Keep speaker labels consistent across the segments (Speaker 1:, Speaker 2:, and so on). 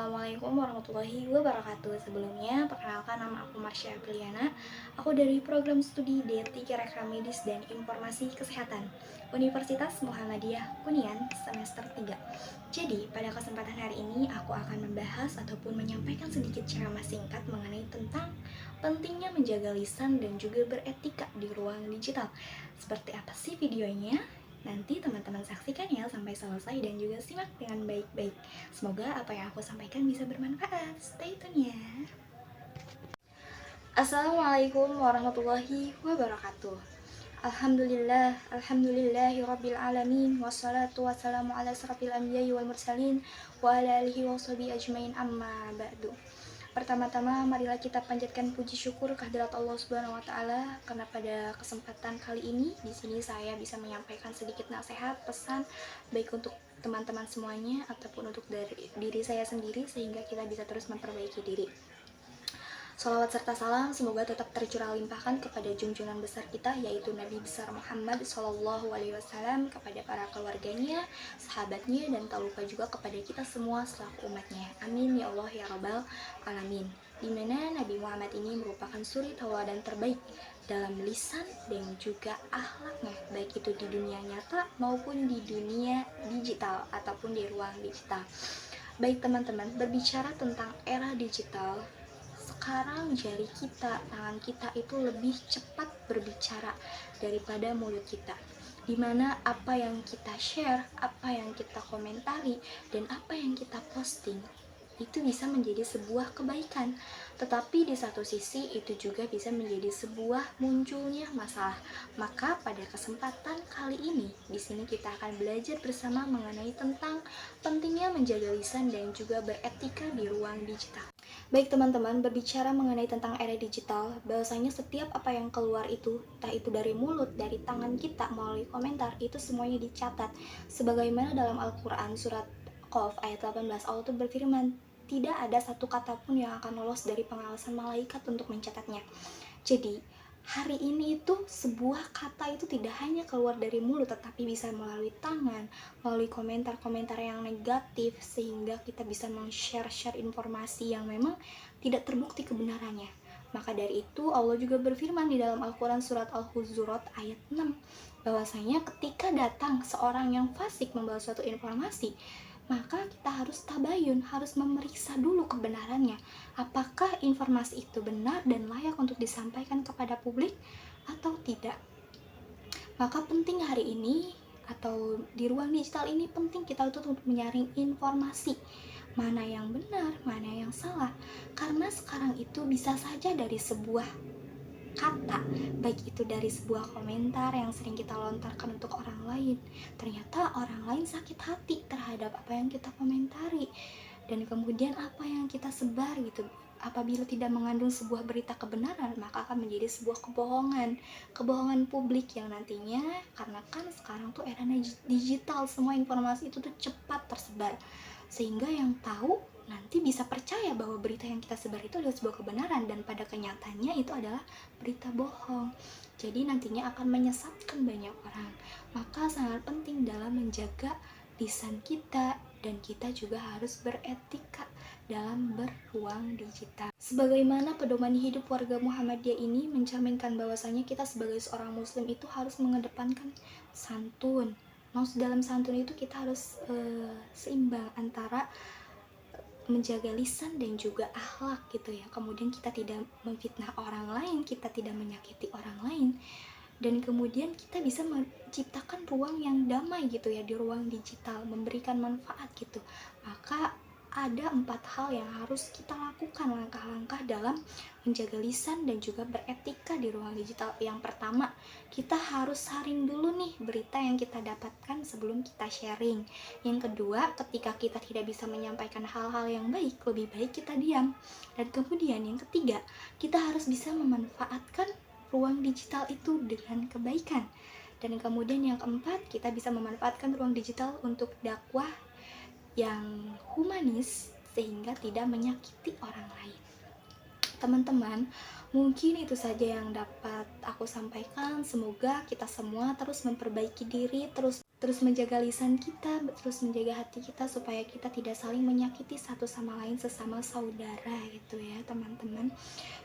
Speaker 1: Assalamualaikum warahmatullahi wabarakatuh. Sebelumnya, perkenalkan nama aku Marsha Apriliana. Aku dari program studi D3 Rekam Medis dan Informasi Kesehatan Universitas Muhammadiyah Kuningan semester 3. Jadi, pada kesempatan hari ini aku akan membahas ataupun menyampaikan sedikit ceramah singkat mengenai tentang pentingnya menjaga lisan dan juga beretika di ruang digital. Seperti apa sih videonya? Nanti teman-teman saksikan ya sampai selesai dan juga simak dengan baik-baik. Semoga apa yang aku sampaikan bisa bermanfaat. Stay tune ya. Assalamualaikum warahmatullahi wabarakatuh. Alhamdulillahirabbil alamin wassalatu wassalamu ala asrofil anbiya'i wal mursalin wa ala alihi washabihi ajmain amma ba'du. Pertama-tama marilah kita panjatkan puji syukur kehadirat Allah Subhanahu wa taala karena pada kesempatan kali ini di sini saya bisa menyampaikan sedikit nasihat, pesan baik untuk teman-teman semuanya ataupun untuk dari diri saya sendiri sehingga kita bisa terus memperbaiki diri. Salawat serta salam semoga tetap tercurah limpahkan kepada junjungan besar kita yaitu Nabi besar Muhammad SAW, kepada para keluarganya, sahabatnya, dan tak lupa juga kepada kita semua selaku umatnya. Amin ya Allah ya Rabbal Alamin. Dimana Nabi Muhammad ini merupakan suri tauladan terbaik dalam lisan dan juga akhlaknya, baik itu di dunia nyata maupun di dunia digital ataupun di ruang digital. Baik teman-teman, berbicara tentang era digital, sekarang jari kita, tangan kita itu lebih cepat berbicara daripada mulut kita. Dimana apa yang kita share, apa yang kita komentari, dan apa yang kita posting itu bisa menjadi sebuah kebaikan, tetapi di satu sisi itu juga bisa menjadi sebuah munculnya masalah. Maka pada kesempatan kali ini di sini kita akan belajar bersama mengenai tentang pentingnya menjaga lisan dan juga beretika di ruang digital. Baik teman-teman, berbicara mengenai tentang era digital, bahwasanya setiap apa yang keluar itu, entah itu dari mulut, dari tangan kita, melalui komentar, itu semuanya dicatat. Sebagaimana dalam Al-Quran surat Qaf ayat 18, Allah itu berfirman, tidak ada satu kata pun yang akan lolos dari pengawasan malaikat untuk mencatatnya. Jadi, hari ini itu sebuah kata itu tidak hanya keluar dari mulut tetapi bisa melalui tangan, melalui komentar-komentar yang negatif sehingga kita bisa men-share informasi yang memang tidak terbukti kebenarannya. Maka dari itu Allah juga berfirman di dalam Al-Quran surat Al-Hujurat ayat 6 bahwasanya ketika datang seorang yang fasik membawa suatu informasi, maka kita harus tabayun, harus memeriksa dulu kebenarannya. Apakah informasi itu benar dan layak untuk disampaikan kepada publik atau tidak. Maka penting hari ini atau di ruang digital ini penting kita untuk menyaring informasi. Mana yang benar, mana yang salah. Karena sekarang itu bisa saja dari sebuah kata, baik itu dari sebuah komentar yang sering kita lontarkan untuk orang lain, ternyata orang lain sakit hati terhadap apa yang kita komentari, dan kemudian apa yang kita sebar gitu, apabila tidak mengandung sebuah berita kebenaran, maka akan menjadi sebuah kebohongan publik yang nantinya, karena kan sekarang tuh era digital, semua informasi itu tuh cepat tersebar, sehingga yang tahu nanti bisa percaya bahwa berita yang kita sebar itu adalah sebuah kebenaran dan pada kenyataannya itu adalah berita bohong. Jadi nantinya akan menyesatkan banyak orang. Maka sangat penting dalam menjaga lisan kita dan kita juga harus beretika dalam berruang digital. Sebagaimana pedoman hidup warga Muhammadiyah ini mencerminkan bahwasanya kita sebagai seorang muslim itu harus mengedepankan santun. Maksud dalam santun itu kita harus seimbang antara menjaga lisan dan juga akhlak gitu ya. Kemudian kita tidak memfitnah orang lain, kita tidak menyakiti orang lain, dan kemudian kita bisa menciptakan ruang yang damai gitu ya di ruang digital, memberikan manfaat gitu. Maka ada 4 hal yang harus kita lakukan, langkah-langkah dalam menjaga lisan dan juga beretika di ruang digital. Yang pertama, kita harus saring dulu nih berita yang kita dapatkan sebelum kita sharing. Yang kedua, ketika kita tidak bisa menyampaikan hal-hal yang baik, lebih baik kita diam. Dan kemudian yang ketiga, kita harus bisa memanfaatkan ruang digital itu dengan kebaikan. Dan kemudian yang keempat, kita bisa memanfaatkan ruang digital untuk dakwah yang humanis sehingga tidak menyakiti orang lain. Teman-teman, mungkin itu saja yang dapat aku sampaikan. Semoga kita semua terus memperbaiki diri, terus terus menjaga lisan kita, terus menjaga hati kita supaya kita tidak saling menyakiti satu sama lain sesama saudara gitu ya teman-teman.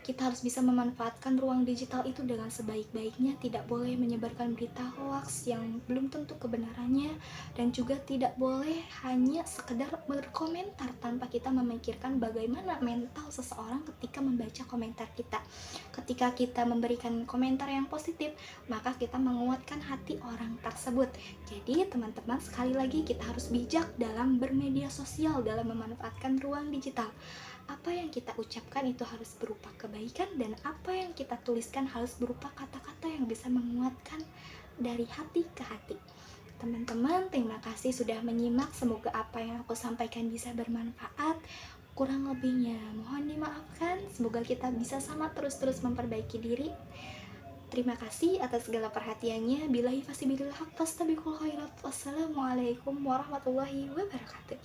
Speaker 1: Kita harus bisa memanfaatkan ruang digital itu dengan sebaik-baiknya, tidak boleh menyebarkan berita hoax yang belum tentu kebenarannya, dan juga tidak boleh hanya sekedar berkomentar tanpa kita memikirkan bagaimana mental seseorang ketika membaca komentar kita. Ketika kita memberikan komentar yang positif, maka kita menguatkan hati orang tersebut. Jadi teman-teman, sekali lagi kita harus bijak dalam bermedia sosial, dalam memanfaatkan ruang digital. Apa yang kita ucapkan itu harus berupa kebaikan, dan apa yang kita tuliskan harus berupa kata-kata yang bisa menguatkan dari hati ke hati. Teman-teman, terima kasih sudah menyimak. Semoga apa yang aku sampaikan bisa bermanfaat. Kurang lebihnya mohon dimaafkan. Semoga kita bisa sama terus-terus memperbaiki diri. Terima kasih atas segala perhatiannya. Billahi fasbirillah haq fastabiqul khairat. Wassalamualaikum warahmatullahi wabarakatuh.